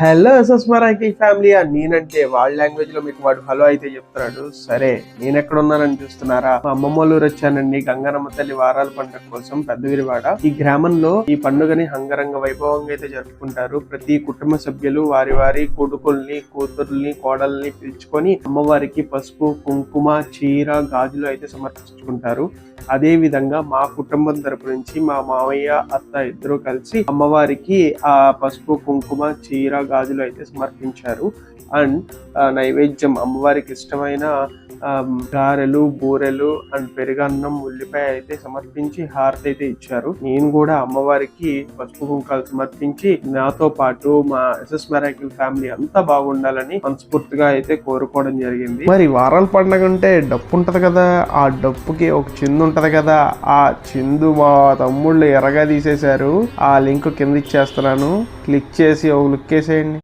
Hello ఎస్ఎస్మరాకి family నేనంటే వాళ్ళ language లో మీకు వాడు హలో అయితే చెప్తున్నాడు. సరే నేను ఎక్కడ ఉన్నానని చూస్తున్నారా? మా అమ్మమ్మ ఊరు వచ్చానండి గంగారమ్మ తల్లి వారాల పండుగ కోసం పెద్దగిరివాడ. ఈ గ్రామంలో ఈ పండుగని అంగరంగ వైభవంగా అయితే జరుపుకుంటారు. ప్రతి కుటుంబ సభ్యులు వారి వారి కొడుకుల్ని కూతుర్ని కోడల్ని పిలుచుకొని అమ్మవారికి పసుపు కుంకుమ చీర గాజులు అయితే సమర్పించుకుంటారు. అదే విధంగా మా కుటుంబం తరపు నుంచి మా మామయ్య అత్త ఇద్దరు కలిసి అమ్మవారికి ఆ పసుపు కుంకుమ చీర గాజులు అయితే సమర్పించారు. అండ్ నైవేద్యం అమ్మవారికి ఇష్టమైన గారెలు బూరెలు అండ్ పెరుగన్నం ఉల్లిపాయ అయితే సమర్పించి హారతి అయితే ఇచ్చారు. నేను కూడా అమ్మవారికి పసుపు కుంకాలు సమర్పించి నాతో పాటు మా ఎస్ఎస్ మెరాకిల్ ఫ్యామిలీ అంతా బాగుండాలని మనస్ఫూర్తిగా అయితే కోరుకోవడం జరిగింది. మరి వారాల పండుగ అంటే డప్పు ఉంటది కదా, ఆ డప్పుకి ఒక చిందు ఉంటది కదా, ఆ చిందు మా తమ్ముళ్ళు ఎరగా తీసేశారు. ఆ లింక్ కింద ఇచ్చేస్తున్నాను, క్లిక్ చేసి ఒక లుక్ వేసేయండి.